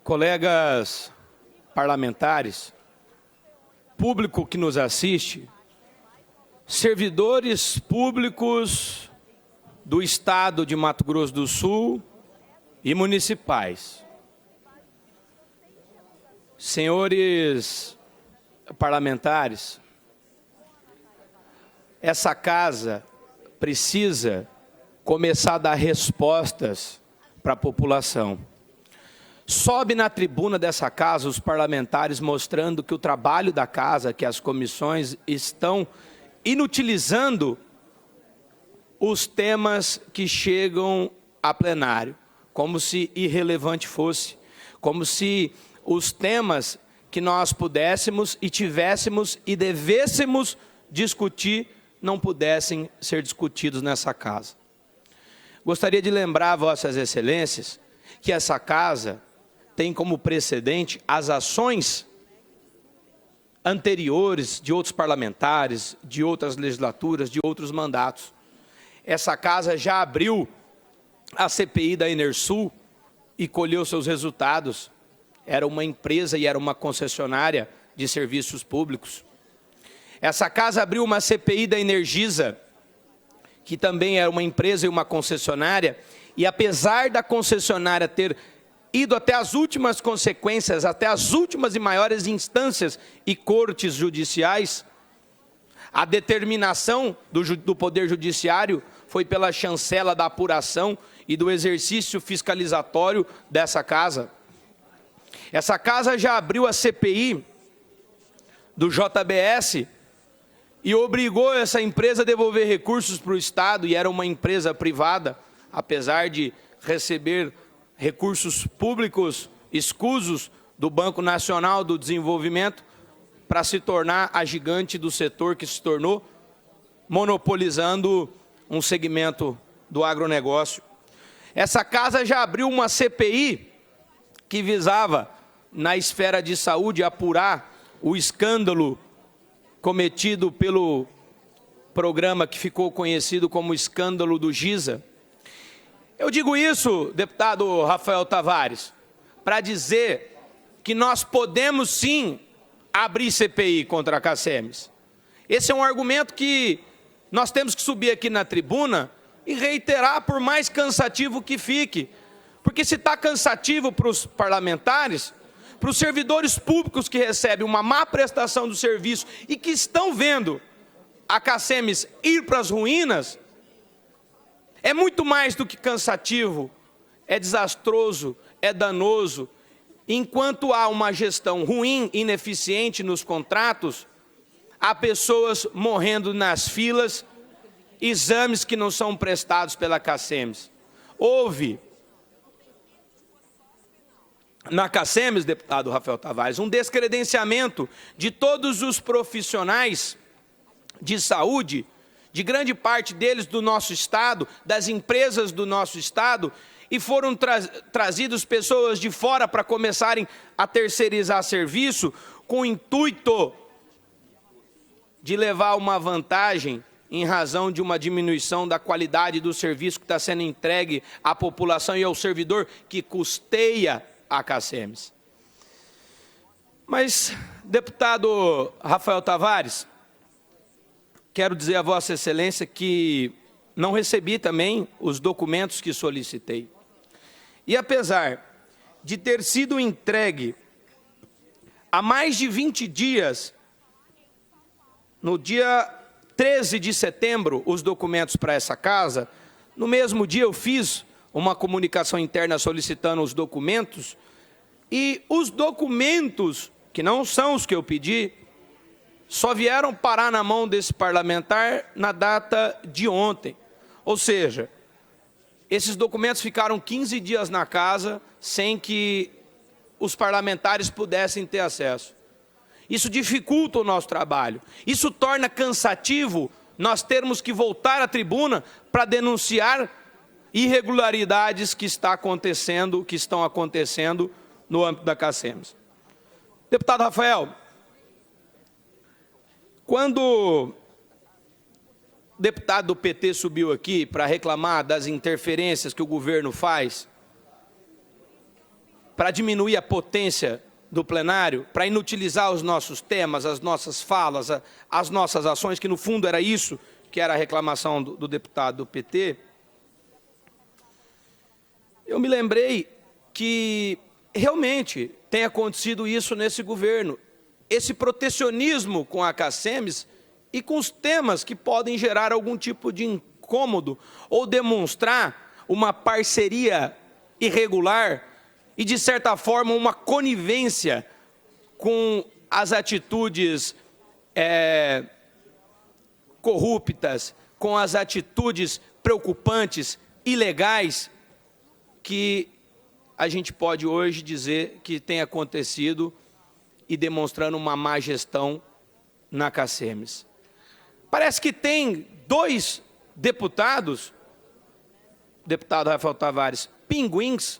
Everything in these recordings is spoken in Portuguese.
Colegas parlamentares, público que nos assiste, servidores públicos do Estado de Mato Grosso do Sul e municipais, senhores parlamentares, essa casa precisa começar a dar respostas para a população. Sobe na tribuna dessa casa os parlamentares mostrando que o trabalho da casa, que as comissões estão inutilizando os temas que chegam a plenário, como se irrelevante fosse, como se os temas que nós pudéssemos e tivéssemos e devêssemos discutir não pudessem ser discutidos nessa casa. Gostaria de lembrar a Vossas Excelências que essa casa tem como precedente as ações anteriores de outros parlamentares, de outras legislaturas, de outros mandatos. Essa casa já abriu a CPI da Enersul e colheu seus resultados. Era uma empresa e era uma concessionária de serviços públicos. Essa casa abriu uma CPI da Energisa, que também era uma empresa e uma concessionária, e apesar da concessionária ter ido até as últimas consequências, até as últimas e maiores instâncias e cortes judiciais, a determinação do Poder Judiciário foi pela chancela da apuração e do exercício fiscalizatório dessa casa. Essa casa já abriu a CPI do JBS e obrigou essa empresa a devolver recursos para o Estado, e era uma empresa privada, apesar de receber recursos públicos escusos do Banco Nacional do Desenvolvimento, para se tornar a gigante do setor que se tornou, monopolizando um segmento do agronegócio. Essa casa já abriu uma CPI que visava, na esfera de saúde, apurar o escândalo cometido pelo programa que ficou conhecido como escândalo do GISA. Eu digo isso, deputado Rafael Tavares, para dizer que nós podemos sim abrir CPI contra a CACEMIS. Esse é um argumento que nós temos que subir aqui na tribuna e reiterar, por mais cansativo que fique. Porque se está cansativo para os parlamentares, para os servidores públicos que recebem uma má prestação do serviço e que estão vendo a CACEMIS ir para as ruínas, é muito mais do que cansativo, é desastroso, é danoso. Enquanto há uma gestão ruim, ineficiente nos contratos, há pessoas morrendo nas filas, exames que não são prestados pela CACEMIS. Houve na CACEMIS, deputado Rafael Tavares, um descredenciamento de todos os profissionais de saúde, de grande parte deles do nosso Estado, das empresas do nosso Estado, e foram trazidos pessoas de fora para começarem a terceirizar serviço com o intuito de levar uma vantagem em razão de uma diminuição da qualidade do serviço que está sendo entregue à população e ao servidor que custeia a CACEMIS. Mas, deputado Rafael Tavares, quero dizer a Vossa Excelência que não recebi também os documentos que solicitei. E apesar de ter sido entregue há mais de 20 dias, no dia 13 de setembro, os documentos para essa casa, no mesmo dia eu fiz uma comunicação interna solicitando os documentos, e os documentos, que não são os que eu pedi, só vieram parar na mão desse parlamentar na data de ontem. Ou seja, esses documentos ficaram 15 dias na casa sem que os parlamentares pudessem ter acesso. Isso dificulta o nosso trabalho. Isso torna cansativo nós termos que voltar à tribuna para denunciar irregularidades que estão acontecendo no âmbito da CACEMIS. Deputado Rafael, quando o deputado do PT subiu aqui para reclamar das interferências que o governo faz, para diminuir a potência do plenário, para inutilizar os nossos temas, as nossas falas, as nossas ações, que no fundo era isso, que era a reclamação do deputado do PT, eu me lembrei que realmente tem acontecido isso nesse governo, esse protecionismo com a CACEMES e com os temas que podem gerar algum tipo de incômodo ou demonstrar uma parceria irregular e, de certa forma, uma conivência com as atitudes corruptas, com as atitudes preocupantes, ilegais, que a gente pode hoje dizer que tem acontecido e demonstrando uma má gestão na CACEMES. Parece que tem dois deputados, deputado Rafael Tavares, pinguins,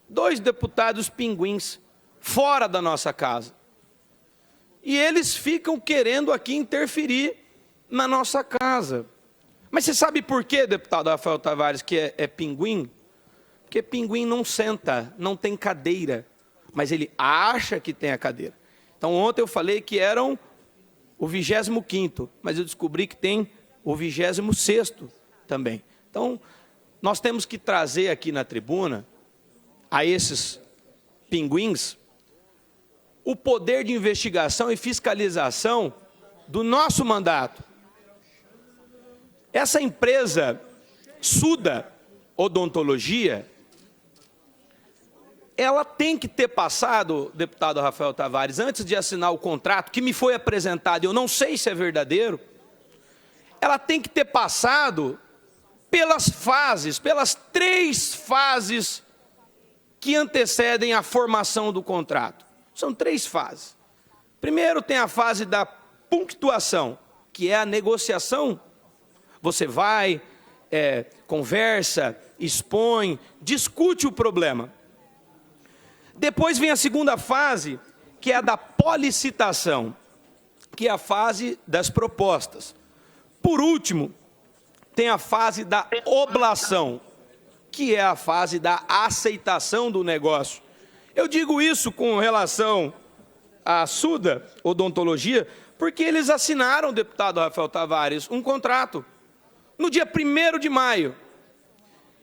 dois deputados pinguins, fora da nossa casa. E eles ficam querendo aqui interferir na nossa casa. Mas você sabe por quê, deputado Rafael Tavares, que é pinguim? Porque pinguim não senta, não tem cadeira, mas ele acha que tem a cadeira. Então, ontem eu falei que eram o 25º, mas eu descobri que tem o 26º também. Então, nós temos que trazer aqui na tribuna, a esses pinguins, o poder de investigação e fiscalização do nosso mandato. Essa empresa Suda Odontologia, ela tem que ter passado, deputado Rafael Tavares, antes de assinar o contrato, que me foi apresentado, eu não sei se é verdadeiro, ela tem que ter passado pelas fases, pelas 3 fases que antecedem a formação do contrato. São 3 fases. Primeiro tem a fase da punctuação, que é a negociação. Você vai, conversa, expõe, discute o problema. Depois vem a segunda fase, que é a da policitação, que é a fase das propostas. Por último, tem a fase da oblação, que é a fase da aceitação do negócio. Eu digo isso com relação à Suda Odontologia, porque eles assinaram, deputado Rafael Tavares, um contrato no dia 1º de maio.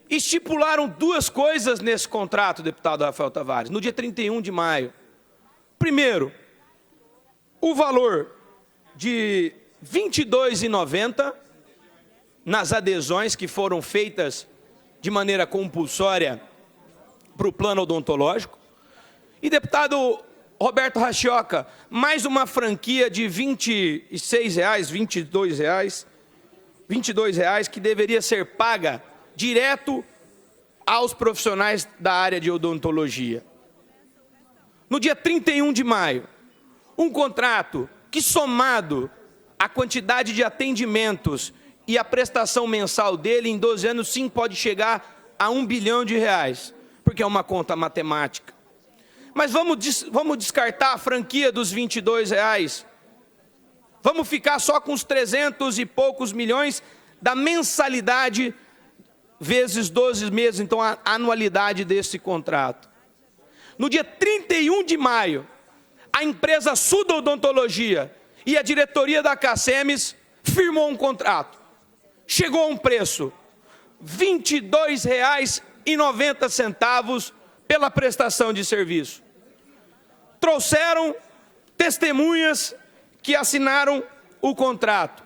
Estipularam 2 coisas nesse contrato, deputado Rafael Tavares, no dia 31 de maio. Primeiro, o valor de R$ 22,90 nas adesões que foram feitas de maneira compulsória para o plano odontológico. E, deputado Roberto Rachioca, mais uma franquia de R$ 26, R$ 22, que deveria ser paga direto aos profissionais da área de odontologia. No dia 31 de maio, um contrato que, somado à quantidade de atendimentos e a prestação mensal dele, em 12 anos, sim, pode chegar a R$ 1 bilhão, porque é uma conta matemática. Mas vamos descartar a franquia dos R$ 22. Vamos ficar só com os 300 e poucos milhões da mensalidade vezes 12 meses, então a anualidade desse contrato. No dia 31 de maio, a empresa Suda Odontologia e a diretoria da CACEMES firmou um contrato. Chegou a um preço R$ 22,90 pela prestação de serviço. Trouxeram testemunhas que assinaram o contrato.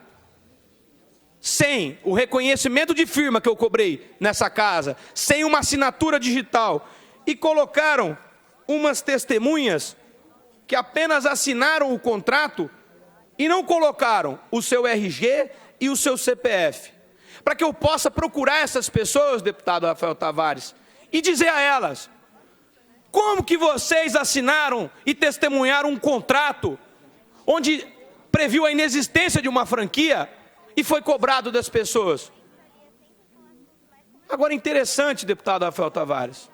Sem o reconhecimento de firma que eu cobrei nessa casa, sem uma assinatura digital, e colocaram umas testemunhas que apenas assinaram o contrato e não colocaram o seu RG e o seu CPF, para que eu possa procurar essas pessoas, deputado Rafael Tavares, e dizer a elas: como que vocês assinaram e testemunharam um contrato onde previu a inexistência de uma franquia e foi cobrado das pessoas? Agora, interessante, deputado Rafael Tavares,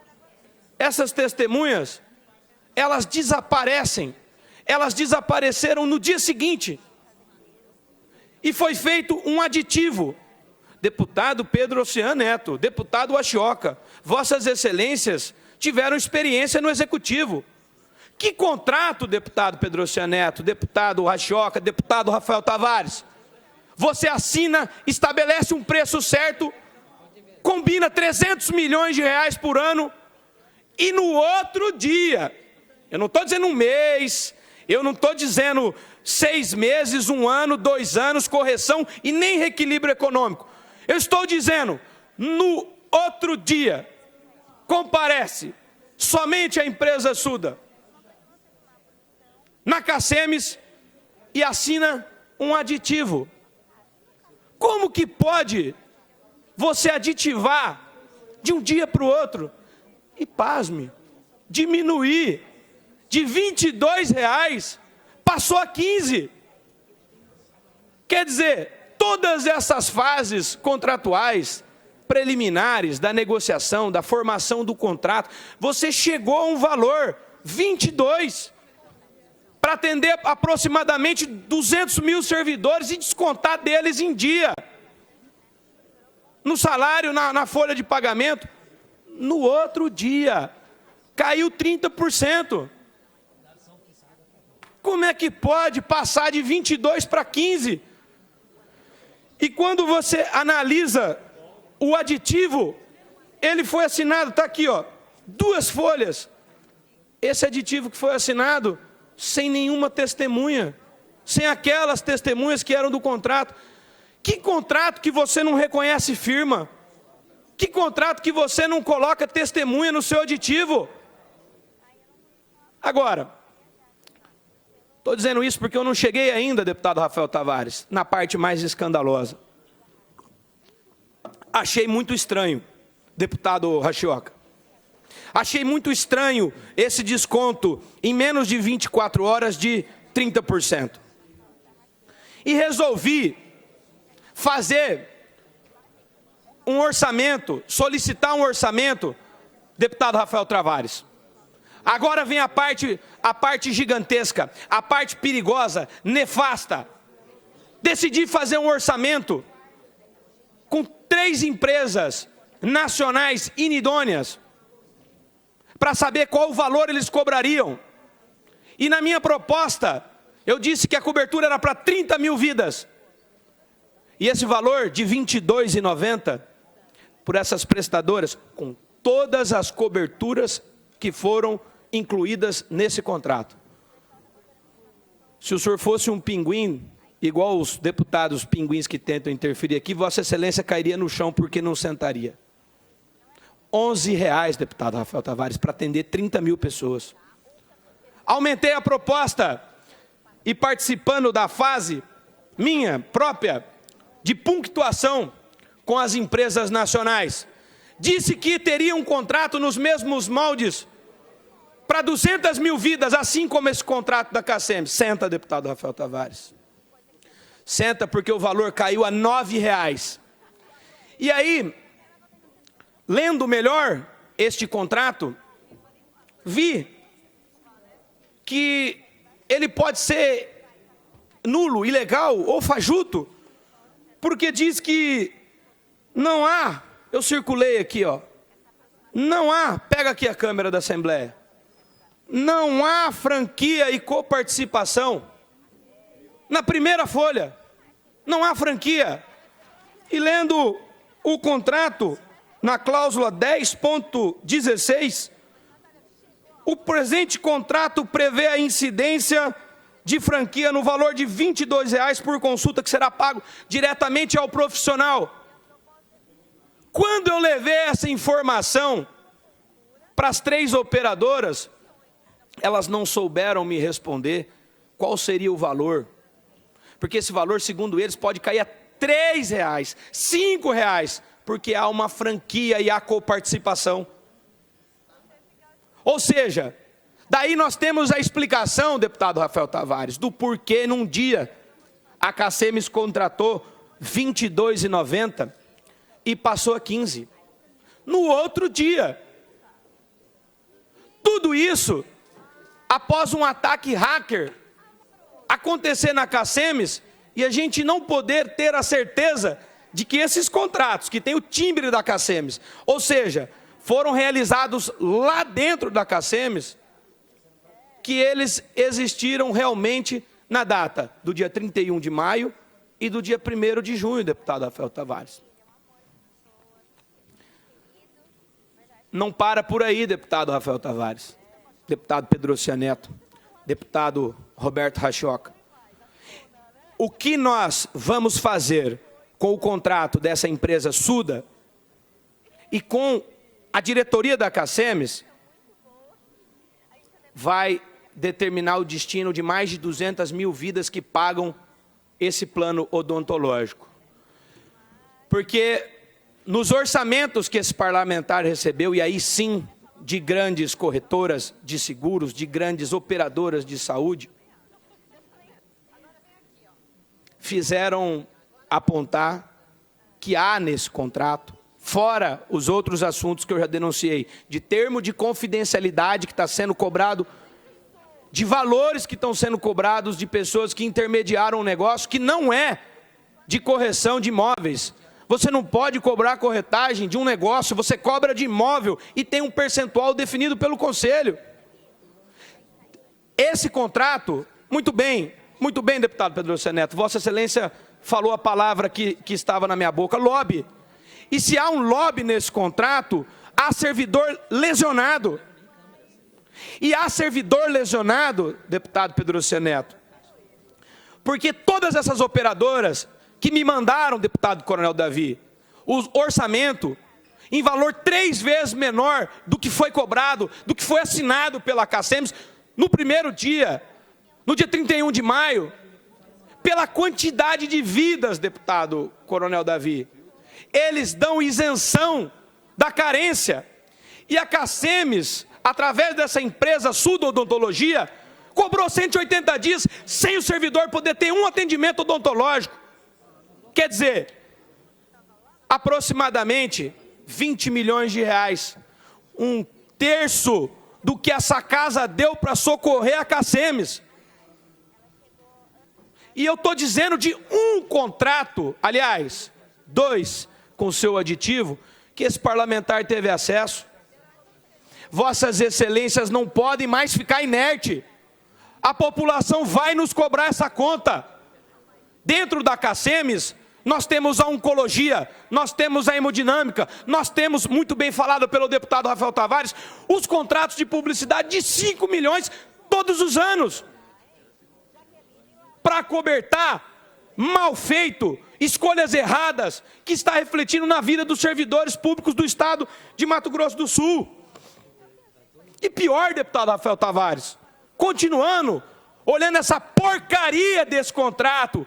essas testemunhas, elas desaparecem, elas desapareceram no dia seguinte, e foi feito um aditivo. Deputado Pedro Ocean Neto, deputado Rachioca, vossas excelências tiveram experiência no executivo. Que contrato, deputado Pedrocian Neto, deputado Rachioca, deputado Rafael Tavares? Você assina, estabelece um preço certo, combina 300 milhões de reais por ano, e no outro dia, eu não estou dizendo um mês, eu não estou dizendo 6 meses, 1 ano, 2 anos, correção e nem reequilíbrio econômico. Eu estou dizendo, no outro dia, comparece somente a empresa Suda na Cacemes e assina um aditivo. Como que pode você aditivar de um dia para o outro e, pasme, diminuir de R$ 22, passou a 15? Quer dizer, todas essas fases contratuais, preliminares, da negociação, da formação do contrato, você chegou a um valor 22, para atender aproximadamente 200 mil servidores e descontar deles em dia. No salário, na folha de pagamento, no outro dia, caiu 30%. Como é que pode passar de 22 para 15? E quando você analisa o aditivo, ele foi assinado, está aqui, ó, 2 folhas. Esse aditivo que foi assinado sem nenhuma testemunha, sem aquelas testemunhas que eram do contrato. Que contrato que você não reconhece firma? Que contrato que você não coloca testemunha no seu aditivo? Agora, estou dizendo isso porque eu não cheguei ainda, deputado Rafael Tavares, na parte mais escandalosa. Achei muito estranho, deputado Rachioca. Achei muito estranho esse desconto em menos de 24 horas de 30%. E resolvi fazer um orçamento, solicitar um orçamento, deputado Rafael Tavares. Agora vem a parte gigantesca, a parte perigosa, nefasta. Decidi fazer um orçamento com 3 empresas nacionais inidôneas, para saber qual o valor eles cobrariam. E na minha proposta, eu disse que a cobertura era para 30 mil vidas. E esse valor de R$ 22,90 por essas prestadoras, com todas as coberturas que foram incluídas nesse contrato. Se o senhor fosse um pinguim, igual os deputados pinguins que tentam interferir aqui, Vossa Excelência cairia no chão porque não sentaria. R$ 11,00, deputado Rafael Tavares, para atender 30 mil pessoas. Aumentei a proposta e participando da fase minha própria de punctuação com as empresas nacionais. Disse que teria um contrato nos mesmos moldes para 200 mil vidas, assim como esse contrato da Cacemes. Senta, deputado Rafael Tavares. Senta porque o valor caiu a R$ 9,00. E aí, lendo melhor este contrato, vi que ele pode ser nulo, ilegal ou fajuto, porque diz que não há, eu circulei aqui, ó, não há, pega aqui a câmera da Assembleia, não há franquia e coparticipação. Na primeira folha, não há franquia. E lendo o contrato, na cláusula 10.16, o presente contrato prevê a incidência de franquia no valor de R$ 22,00 por consulta, que será pago diretamente ao profissional. Quando eu levei essa informação para as 3 operadoras, elas não souberam me responder qual seria o valor. Porque esse valor, segundo eles, pode cair a R$ 3,00, R$ 5,00, porque há uma franquia e há coparticipação. Ou seja, daí nós temos a explicação, deputado Rafael Tavares, do porquê num dia a Cacemes contratou R$ 22,90 e passou a 15. No outro dia. Tudo isso após um ataque hacker acontecer na Cacemes e a gente não poder ter a certeza de que esses contratos, que tem o timbre da Cacemes, ou seja, foram realizados lá dentro da CACEMES, que eles existiram realmente na data do dia 31 de maio e do dia 1º de junho, deputado Rafael Tavares. Não para por aí, deputado Rafael Tavares, deputado Pedrocia Neto, deputado Roberto Rachoca. O que nós vamos fazer com o contrato dessa empresa Suda e com a diretoria da CACEMES vai determinar o destino de mais de 200 mil vidas que pagam esse plano odontológico. Porque nos orçamentos que esse parlamentar recebeu, e aí sim, de grandes corretoras de seguros, de grandes operadoras de saúde, fizeram apontar que há nesse contrato, fora os outros assuntos que eu já denunciei, de termo de confidencialidade que está sendo cobrado, de valores que estão sendo cobrados de pessoas que intermediaram um negócio que não é de correção de imóveis. Você não pode cobrar corretagem de um negócio, você cobra de imóvel e tem um percentual definido pelo Conselho. Esse contrato, muito bem, deputado Pedrocia Neto, Vossa Excelência falou a palavra que estava na minha boca, lobby. E se há um lobby nesse contrato, há servidor lesionado. E há servidor lesionado, deputado Pedrocia Neto, porque todas essas operadoras que me mandaram, deputado Coronel Davi, o orçamento em valor 3 vezes menor do que foi cobrado, do que foi assinado pela CACEMES no primeiro dia, no dia 31 de maio, pela quantidade de vidas, deputado Coronel Davi. Eles dão isenção da carência. E a CACEMES, através dessa empresa Suda Odontologia, cobrou 180 dias sem o servidor poder ter um atendimento odontológico. Quer dizer, aproximadamente 20 milhões de reais, 1/3 do que essa casa deu para socorrer a CACEMES. E eu estou dizendo de um contrato, aliás, 2, com seu aditivo, que esse parlamentar teve acesso. Vossas Excelências não podem mais ficar inerte. A população vai nos cobrar essa conta. Dentro da CACEMES, nós temos a oncologia, nós temos a hemodinâmica, nós temos, muito bem falado pelo deputado Rafael Tavares, os contratos de publicidade de 5 milhões todos os anos. Para acobertar mal feito, escolhas erradas, que está refletindo na vida dos servidores públicos do Estado de Mato Grosso do Sul. E pior, deputado Rafael Tavares, continuando, olhando essa porcaria desse contrato,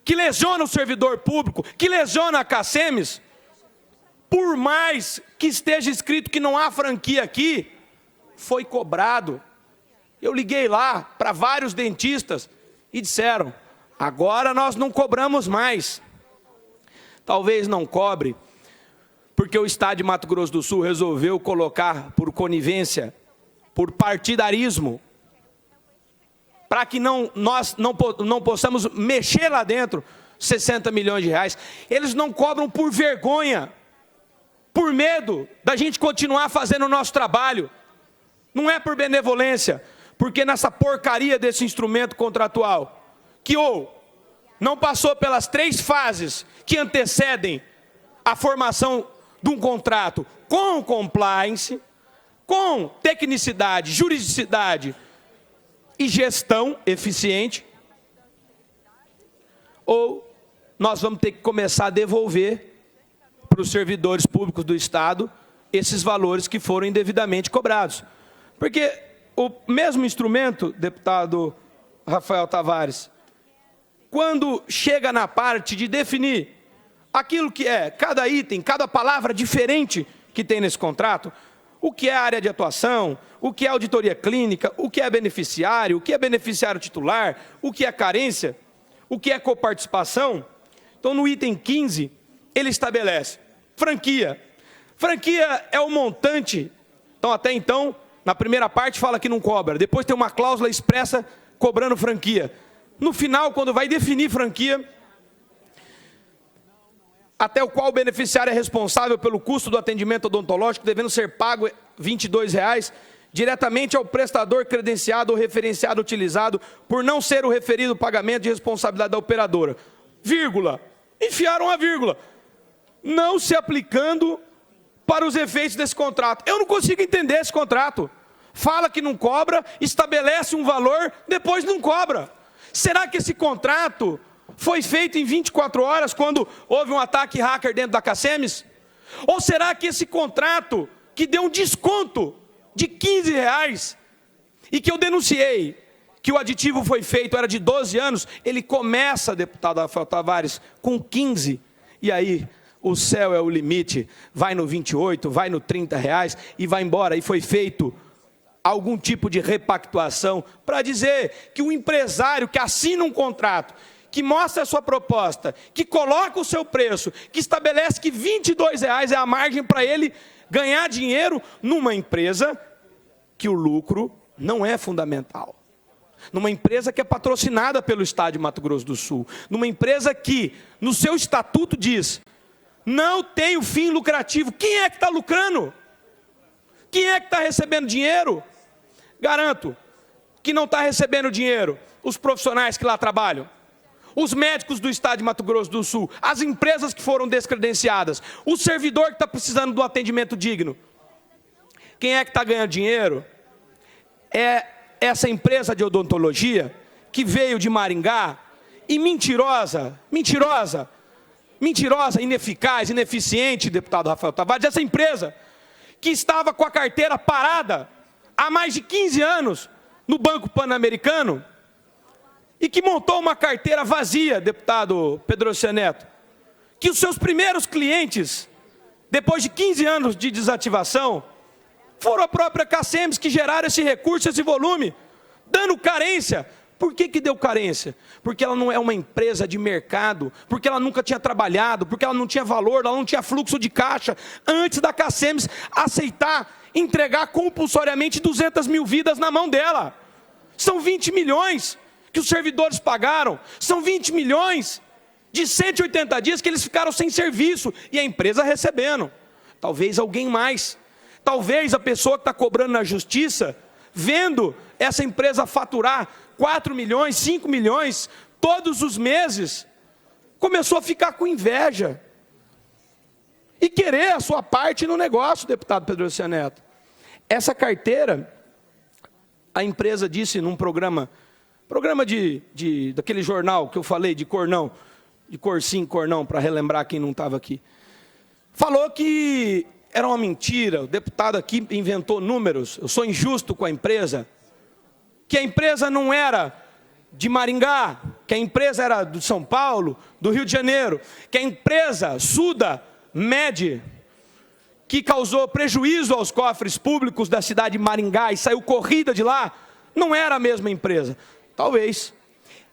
que lesiona o servidor público, que lesiona a CACEMES, por mais que esteja escrito que não há franquia aqui, foi cobrado. Eu liguei lá para vários dentistas e disseram, agora nós não cobramos mais. Talvez não cobre, porque o Estado de Mato Grosso do Sul resolveu colocar por conivência, por partidarismo, para que nós não possamos mexer lá dentro 60 milhões de reais. Eles não cobram por vergonha, por medo da gente continuar fazendo o nosso trabalho. Não é por benevolência, porque nessa porcaria desse instrumento contratual, que não passou pelas 3 fases que antecedem a formação de um contrato com compliance, com tecnicidade, juridicidade e gestão eficiente, ou nós vamos ter que começar a devolver para os servidores públicos do Estado esses valores que foram indevidamente cobrados. Porque o mesmo instrumento, deputado Rafael Tavares, quando chega na parte de definir aquilo que é cada item, cada palavra diferente que tem nesse contrato, o que é área de atuação, o que é auditoria clínica, o que é beneficiário, o que é beneficiário titular, o que é carência, o que é coparticipação. Então, no item 15, ele estabelece franquia. Franquia é o montante. Então, até então, na primeira parte fala que não cobra. Depois tem uma cláusula expressa cobrando franquia. No final, quando vai definir franquia, até o qual o beneficiário é responsável pelo custo do atendimento odontológico, devendo ser pago R$ 22,00, diretamente ao prestador credenciado ou referenciado utilizado, por não ser o referido pagamento de responsabilidade da operadora. Vírgula. Enfiaram a vírgula. Não se aplicando para os efeitos desse contrato. Eu não consigo entender esse contrato. Fala que não cobra, estabelece um valor, depois não cobra. Será que esse contrato foi feito em 24 horas, quando houve um ataque hacker dentro da Cacemes? Ou será que esse contrato, que deu um desconto de R$ 15,00, e que eu denunciei que o aditivo foi feito, era de 12 anos, ele começa, deputado Rafael Tavares, com 15, e aí o céu é o limite, vai no 28, vai no R$ 30,00 e vai embora, e foi feito algum tipo de repactuação para dizer que o empresário que assina um contrato, que mostra a sua proposta, que coloca o seu preço, que estabelece que R$ 22,00 é a margem para ele ganhar dinheiro numa empresa que o lucro não é fundamental. Numa empresa que é patrocinada pelo Estado de Mato Grosso do Sul. Numa empresa que, no seu estatuto, diz: não tem o fim lucrativo. Quem é que está lucrando? Quem é que está recebendo dinheiro? Garanto que não está recebendo dinheiro os profissionais que lá trabalham, os médicos do Estado de Mato Grosso do Sul, as empresas que foram descredenciadas, o servidor que está precisando do atendimento digno. Quem é que está ganhando dinheiro? É essa empresa de odontologia que veio de Maringá e mentirosa, ineficaz, ineficiente, deputado Rafael Tavares, essa empresa que estava com a carteira parada há mais de 15 anos no Banco Pan-Americano e que montou uma carteira vazia, deputado Pedrocian Neto, que os seus primeiros clientes, depois de 15 anos de desativação, foram a própria Cacemes que geraram esse recurso, esse volume, dando carência. Por que deu carência? Porque ela não é uma empresa de mercado, porque ela nunca tinha trabalhado, porque ela não tinha valor, ela não tinha fluxo de caixa, antes da Cacemes aceitar entregar compulsoriamente 200 mil vidas na mão dela. São 20 milhões que os servidores pagaram, são 20 milhões de 180 dias que eles ficaram sem serviço, e a empresa recebendo. Talvez alguém mais, talvez a pessoa que está cobrando na justiça, vendo essa empresa faturar 4 milhões, 5 milhões, todos os meses, começou a ficar com inveja e querer a sua parte no negócio, deputado Pedrocian Neto. Essa carteira, a empresa disse num programa daquele jornal que eu falei, de cor não, de cor sim, cor não, para relembrar quem não estava aqui, falou que era uma mentira, o deputado aqui inventou números, eu sou injusto com a empresa, que a empresa não era de Maringá, que a empresa era de São Paulo, do Rio de Janeiro, que a empresa Suda Med, que causou prejuízo aos cofres públicos da cidade de Maringá e saiu corrida de lá, não era a mesma empresa. Talvez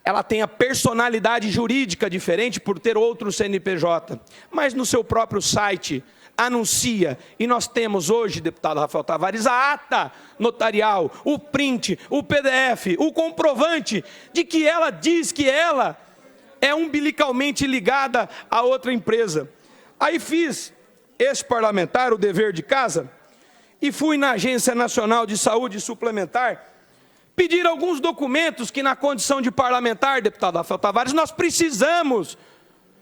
ela tenha personalidade jurídica diferente por ter outro CNPJ, mas no seu próprio site anuncia, e nós temos hoje, deputado Rafael Tavares, a ata notarial, o print, o PDF, o comprovante de que ela diz que ela é umbilicalmente ligada a outra empresa. Aí fiz esse parlamentar, o dever de casa, e fui na Agência Nacional de Saúde Suplementar pedir alguns documentos que, na condição de parlamentar, deputado Rafael Tavares, nós precisamos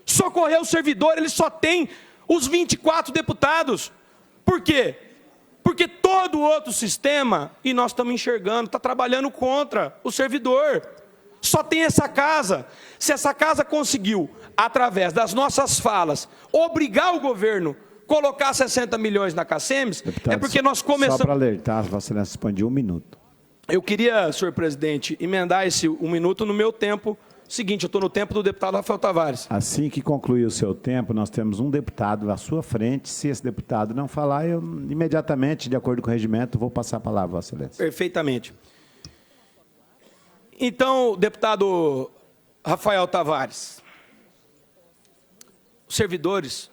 socorrer o servidor. Ele só tem os 24 deputados. Por quê? Porque todo outro sistema, e nós estamos enxergando, está trabalhando contra o servidor. Só tem essa casa. Se essa casa conseguiu, através das nossas falas, obrigar o governo a colocar 60 milhões na Cacemes, deputado, é porque nós começamos... Só para alertar, Vossa Excelência expandiu 1 minuto. Eu queria, senhor presidente, emendar esse 1 minuto no meu tempo seguinte. Eu estou no tempo do deputado Rafael Tavares. Assim que concluir o seu tempo, nós temos um deputado à sua frente. Se esse deputado não falar, eu imediatamente, de acordo com o regimento, vou passar a palavra, Vossa Excelência. Perfeitamente. Então, deputado Rafael Tavares, os servidores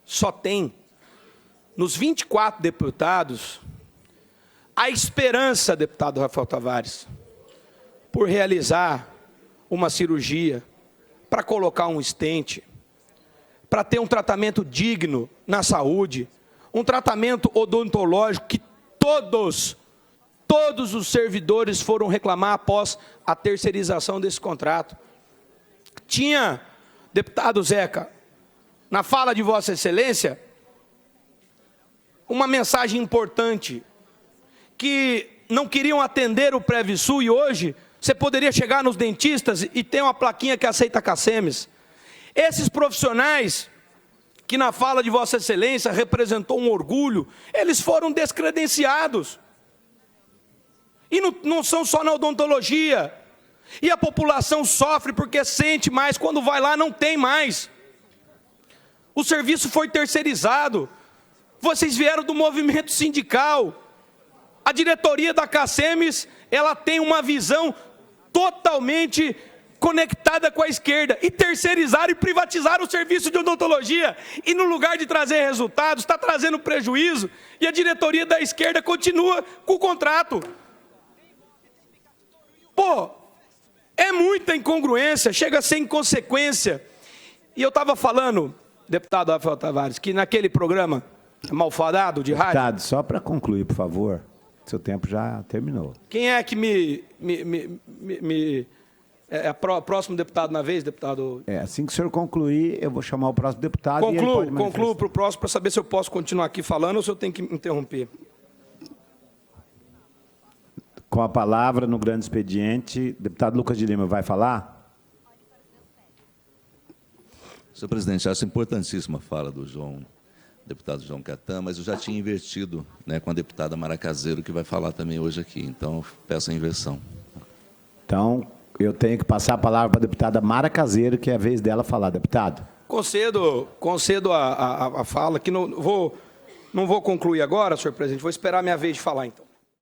só têm, nos 24 deputados, a esperança, deputado Rafael Tavares, por realizar uma cirurgia, para colocar um stent, para ter um tratamento digno na saúde, um tratamento odontológico que todos os servidores foram reclamar após a terceirização desse contrato. Tinha, deputado Zeca, na fala de Vossa Excelência, uma mensagem importante, que não queriam atender o Previsul e hoje você poderia chegar nos dentistas e ter uma plaquinha que aceita CACEMES. Esses profissionais, que na fala de Vossa Excelência representou um orgulho, eles foram descredenciados. E não são só na odontologia. E a população sofre porque sente mais, quando vai lá não tem mais. O serviço foi terceirizado. Vocês vieram do movimento sindical. A diretoria da CACEMES, ela tem uma visão totalmente conectada com a esquerda. E terceirizaram e privatizaram o serviço de odontologia. E no lugar de trazer resultados, está trazendo prejuízo. E a diretoria da esquerda continua com o contrato. Pô, é muita incongruência, chega a ser inconsequência. E eu estava falando, deputado Rafael Tavares, que naquele programa malfadado de rádio... Deputado, só para concluir, por favor, seu tempo já terminou. Quem é que é próximo deputado na vez, deputado? Assim que o senhor concluir, eu vou chamar o próximo deputado. Concluo para o próximo, para saber se eu posso continuar aqui falando ou se eu tenho que interromper. Com a palavra, no grande expediente, deputado Lucas de Lima vai falar? Senhor presidente, acho importantíssima a fala do deputado João Catã, mas eu já tinha invertido, né, com a deputada Mara Caseiro, que vai falar também hoje aqui, então peço a inversão. Então, eu tenho que passar a palavra para a deputada Mara Caseiro, que é a vez dela falar, deputado. Concedo a fala, que não vou concluir agora, senhor presidente, vou esperar a minha vez de falar, então.